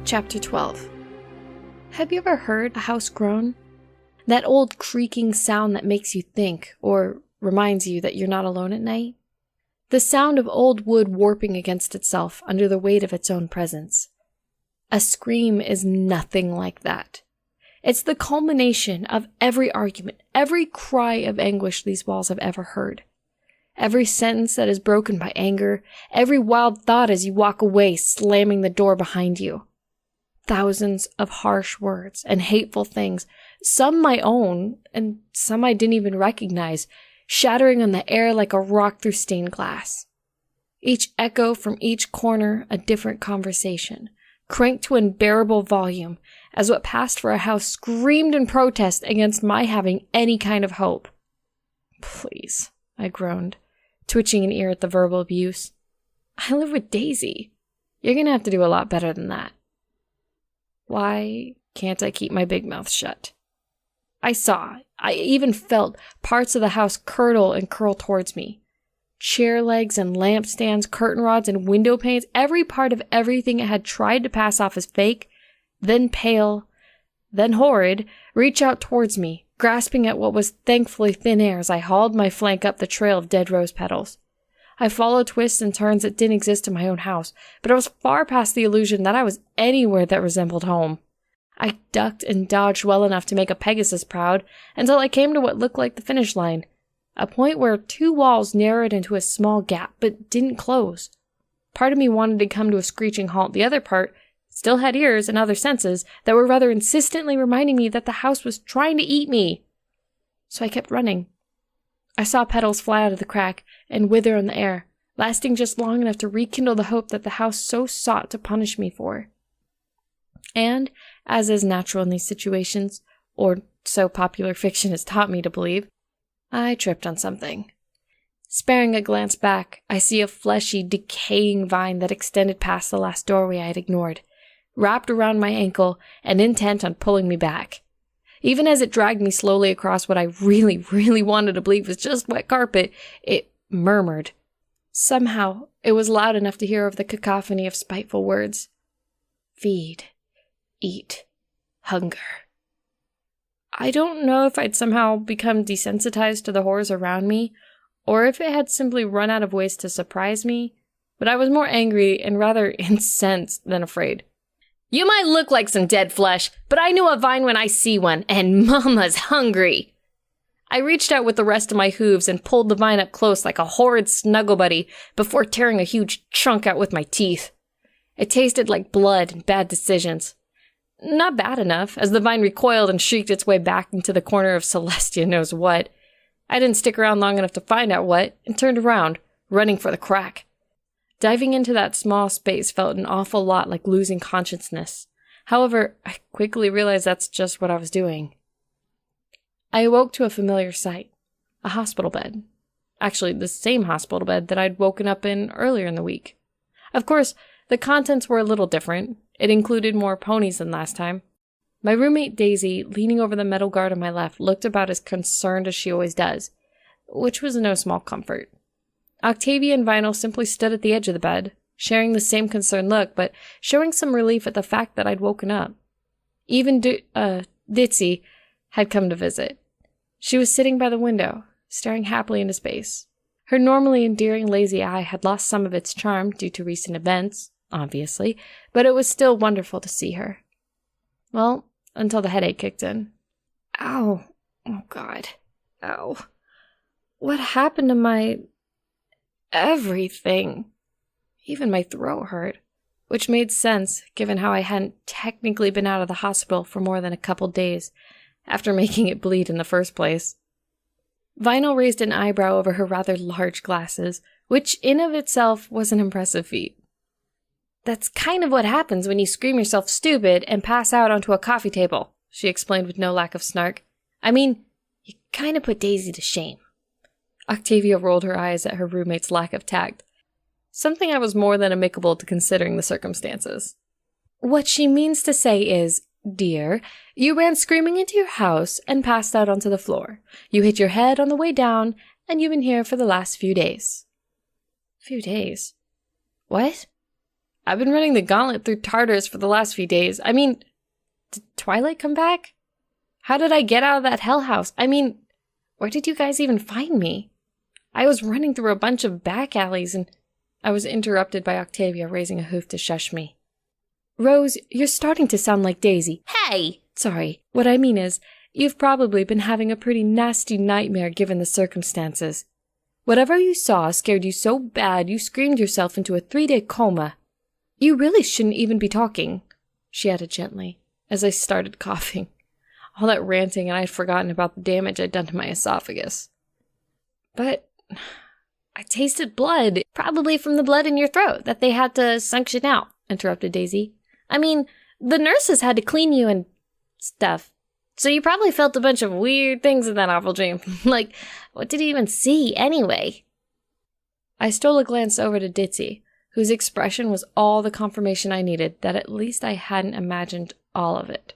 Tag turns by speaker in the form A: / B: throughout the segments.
A: Chapter 12. Have you ever heard a house groan? That old creaking sound that makes you think, or reminds you that you're not alone at night? The sound of old wood warping against itself under the weight of its own presence. A scream is nothing like that. It's the culmination of every argument, every cry of anguish these walls have ever heard. Every sentence that is broken by anger, every wild thought as you walk away, slamming the door behind you. Thousands of harsh words and hateful things, some my own, and some I didn't even recognize, shattering on the air like a rock through stained glass. Each echo from each corner a different conversation, cranked to unbearable volume, as what passed for a house screamed in protest against my having any kind of hope. "Please," I groaned, twitching an ear at the verbal abuse. "I live with Daisy. You're gonna have to do a lot better than that." Why can't I keep my big mouth shut? I even felt parts of the house curdle and curl towards me. Chair legs and lampstands, curtain rods and window panes, every part of everything it had tried to pass off as fake, then pale, then horrid, reach out towards me, grasping at what was thankfully thin air as I hauled my flank up the trail of dead rose petals. I followed twists and turns that didn't exist in my own house, but I was far past the illusion that I was anywhere that resembled home. I ducked and dodged well enough to make a Pegasus proud until I came to what looked like the finish line, a point where two walls narrowed into a small gap but didn't close. Part of me wanted to come to a screeching halt, the other part still had ears and other senses that were rather insistently reminding me that the house was trying to eat me. So I kept running. I saw petals fly out of the crack and wither in the air, lasting just long enough to rekindle the hope that the house so sought to punish me for. And, as is natural in these situations, or so popular fiction has taught me to believe, I tripped on something. Sparing a glance back, I see a fleshy, decaying vine that extended past the last doorway I had ignored, wrapped around my ankle and intent on pulling me back. Even as it dragged me slowly across what I really wanted to believe was just wet carpet, it murmured. Somehow, it was loud enough to hear over the cacophony of spiteful words. Feed. Eat. Hunger. I don't know if I'd somehow become desensitized to the horrors around me, or if it had simply run out of ways to surprise me, but I was more angry and rather incensed than afraid. "You might look like some dead flesh, but I know a vine when I see one, and Mama's hungry." I reached out with the rest of my hooves and pulled the vine up close like a horrid snuggle buddy before tearing a huge chunk out with my teeth. It tasted like blood and bad decisions. Not bad enough, as the vine recoiled and shrieked its way back into the corner of Celestia knows what. I didn't stick around long enough to find out what, and turned around, running for the crack. Diving into that small space felt an awful lot like losing consciousness. However, I quickly realized that's just what I was doing. I awoke to a familiar sight. A hospital bed. Actually, the same hospital bed that I'd woken up in earlier in the week. Of course, the contents were a little different. It included more ponies than last time. My roommate Daisy, leaning over the metal guard on my left, looked about as concerned as she always does, which was no small comfort. Octavia and Vinyl simply stood at the edge of the bed, sharing the same concerned look, but showing some relief at the fact that I'd woken up. Even Ditzy had come to visit. She was sitting by the window, staring happily into space. Her normally endearing lazy eye had lost some of its charm due to recent events, obviously, but it was still wonderful to see her. Well, until the headache kicked in. Ow. Oh, God. Ow. What happened to my... everything? Even my throat hurt, which made sense given how I hadn't technically been out of the hospital for more than a couple days after making it bleed in the first place. Vinyl raised an eyebrow over her rather large glasses, which in of itself was an impressive feat. "That's kind of what happens when you scream yourself stupid and pass out onto a coffee table," she explained with no lack of snark. "I mean, you kind of put Daisy to shame." Octavia rolled her eyes at her roommate's lack of tact, something I was more than amicable to considering the circumstances. "What she means to say is, dear, you ran screaming into your house and passed out onto the floor. You hit your head on the way down, and you've been here for the last few days." "Few days? What?" I've been running the gauntlet through Tartarus for the last few days. I mean, did Twilight come back? How did I get out of that hell house? I mean, where did you guys even find me? I was running through a bunch of back alleys and I was interrupted by Octavia raising a hoof to shush me. Rose, you're starting to sound like Daisy. Hey! Sorry, what I mean is, you've probably been having a pretty nasty nightmare given the circumstances. Whatever you saw scared you so bad you screamed yourself into a 3-day coma. You really shouldn't even be talking, she added gently, as I started coughing. All that ranting and I had forgotten about the damage I'd done to my esophagus. But I tasted blood, probably from the blood in your throat that they had to suction out, interrupted Daisy. I mean, the nurses had to clean you and stuff. So you probably felt a bunch of weird things in that awful dream. Like, what did you even see anyway? I stole a glance over to Ditzy, whose expression was all the confirmation I needed that at least I hadn't imagined all of it.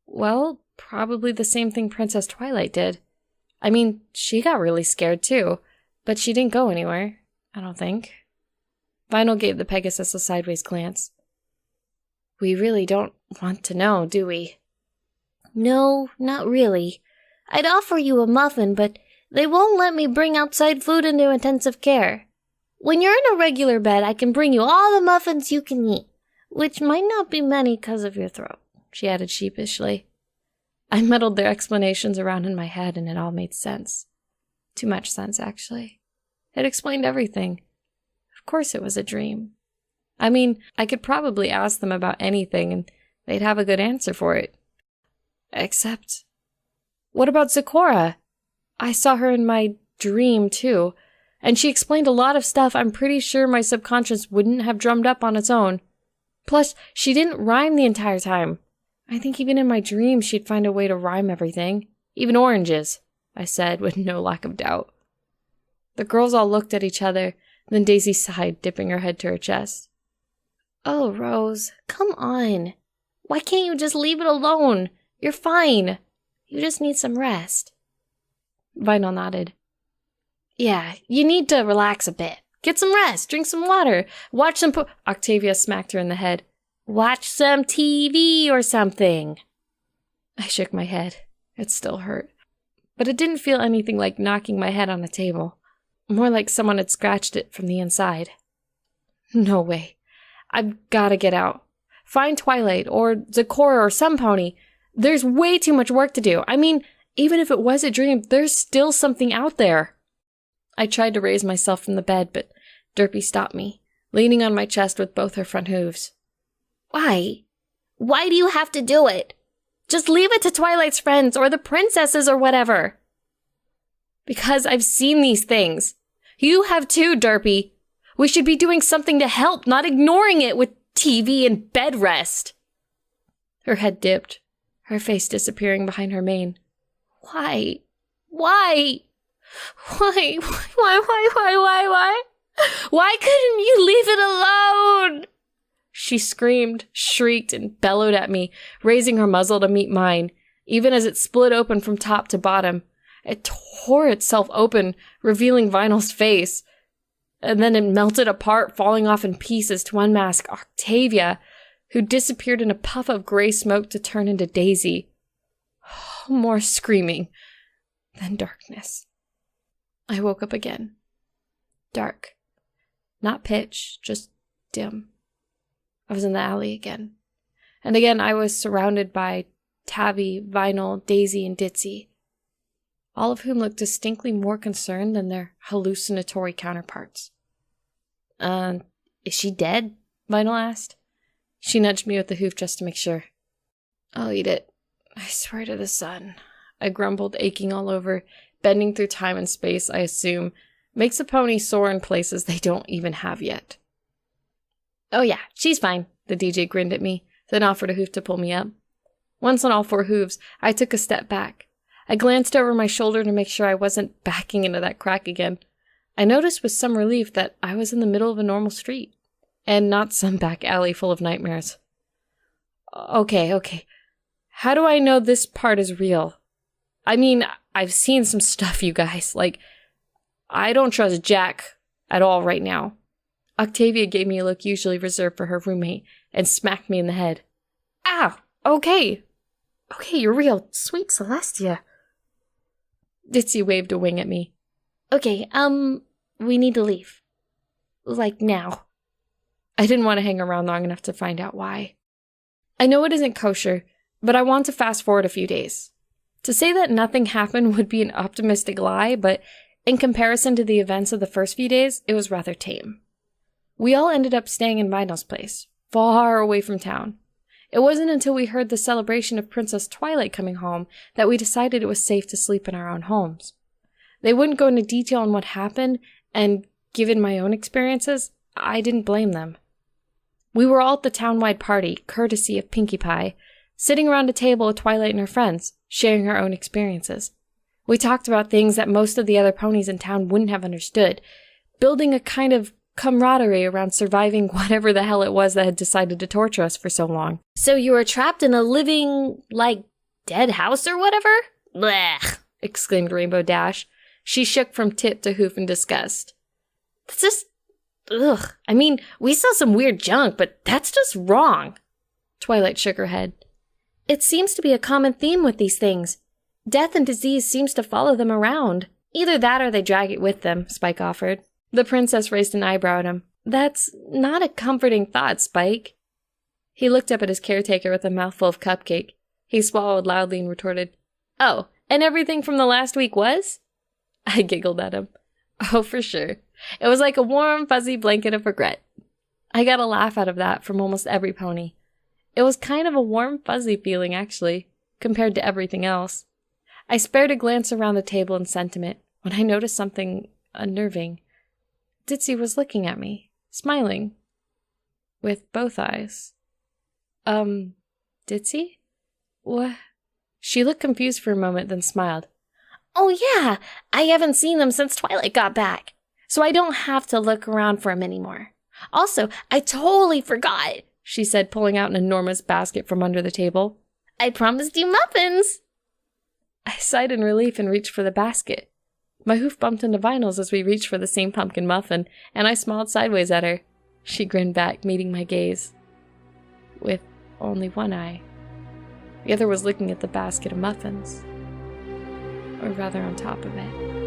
A: Well, probably the same thing Princess Twilight did. I mean, she got really scared too, but she didn't go anywhere, I don't think. Vinyl gave the Pegasus a sideways glance. We really don't want to know, do we? No, not really. I'd offer you a muffin, but they won't let me bring outside food into intensive care. When you're in a regular bed, I can bring you all the muffins you can eat, which might not be many because of your throat, she added sheepishly. I muddled their explanations around in my head, and it all made sense. Too much sense, actually. It explained everything. Of course it was a dream. I mean, I could probably ask them about anything, and they'd have a good answer for it. Except, what about Zecora? I saw her in my dream, too, and she explained a lot of stuff I'm pretty sure my subconscious wouldn't have drummed up on its own. Plus, she didn't rhyme the entire time. I think even in my dreams she'd find a way to rhyme everything. Even oranges, I said with no lack of doubt. The girls all looked at each other, then Daisy sighed, dipping her head to her chest. Oh, Rose, come on. Why can't you just leave it alone? You're fine. You just need some rest. Vinyl nodded. Yeah, you need to relax a bit. Get some rest, drink some water, watch some Octavia smacked her in the head. Watch some TV or something. I shook my head. It still hurt. But it didn't feel anything like knocking my head on a table. More like someone had scratched it from the inside. No way. I've gotta get out. Find Twilight or Zecora or some pony. There's way too much work to do. I mean, even if it was a dream, there's still something out there. I tried to raise myself from the bed, but Derpy stopped me, leaning on my chest with both her front hooves. Why? Why do you have to do it? Just leave it to Twilight's friends or the princesses or whatever. Because I've seen these things. You have too, Derpy. We should be doing something to help, not ignoring it with TV and bed rest. Her head dipped, her face disappearing behind her mane. Why? Why? Why? Why? Why couldn't you leave it alone? She screamed, shrieked, and bellowed at me, raising her muzzle to meet mine, even as it split open from top to bottom. It tore itself open, revealing Vinyl's face. And then it melted apart, falling off in pieces to unmask Octavia, who disappeared in a puff of gray smoke to turn into Daisy. More screaming, then darkness. I woke up again. Dark. Not pitch, just dim. I was in the alley again. And again I was surrounded by Tabby, Vinyl, Daisy, and Ditzy, all of whom looked distinctly more concerned than their hallucinatory counterparts. Is she dead? Vinyl asked. She nudged me with the hoof just to make sure. I'll eat it. I swear to the sun. I grumbled, aching all over, bending through time and space, I assume, makes a pony sore in places they don't even have yet. Oh yeah, she's fine, the DJ grinned at me, then offered a hoof to pull me up. Once on all 4 hooves, I took a step back. I glanced over my shoulder to make sure I wasn't backing into that crack again. I noticed with some relief that I was in the middle of a normal street, and not some back alley full of nightmares. Okay. How do I know this part is real? I mean, I've seen some stuff, you guys. Like, I don't trust Jack at all right now. Octavia gave me a look usually reserved for her roommate and smacked me in the head. Ow! Okay! Okay, you're real sweet, Celestia. Ditzy waved a wing at me. Okay, we need to leave. Like now. I didn't want to hang around long enough to find out why. I know it isn't kosher, but I want to fast forward a few days. To say that nothing happened would be an optimistic lie, but in comparison to the events of the first few days, it was rather tame. We all ended up staying in Vinyl's place, far away from town. It wasn't until we heard the celebration of Princess Twilight coming home that we decided it was safe to sleep in our own homes. They wouldn't go into detail on what happened, and given my own experiences, I didn't blame them. We were all at the town-wide party, courtesy of Pinkie Pie, sitting around a table with Twilight and her friends, sharing our own experiences. We talked about things that most of the other ponies in town wouldn't have understood, building a kind of camaraderie around surviving whatever the hell it was that had decided to torture us for so long. So you were trapped in a living, dead house or whatever? Blech! Exclaimed Rainbow Dash. She shook from tip to hoof in disgust. That's just... ugh. I mean, we saw some weird junk, but that's just wrong. Twilight shook her head. It seems to be a common theme with these things. Death and disease seems to follow them around. Either that or they drag it with them, Spike offered. The princess raised an eyebrow at him. That's not a comforting thought, Spike. He looked up at his caretaker with a mouthful of cupcake. He swallowed loudly and retorted, Oh, and everything from the last week was? I giggled at him. Oh, for sure. It was like a warm, fuzzy blanket of regret. I got a laugh out of that from almost every pony. It was kind of a warm, fuzzy feeling, actually, compared to everything else. I spared a glance around the table in sentiment when I noticed something unnerving. Ditzy was looking at me, smiling, with both eyes. Ditzy? What? She looked confused for a moment, then smiled. Oh yeah, I haven't seen them since Twilight got back, so I don't have to look around for them anymore. Also, I totally forgot, she said, pulling out an enormous basket from under the table. I promised you muffins! I sighed in relief and reached for the basket. My hoof bumped into Vinyl's as we reached for the same pumpkin muffin, and I smiled sideways at her. She grinned back, meeting my gaze. With only one eye. The other was looking at the basket of muffins. Or rather on top of it.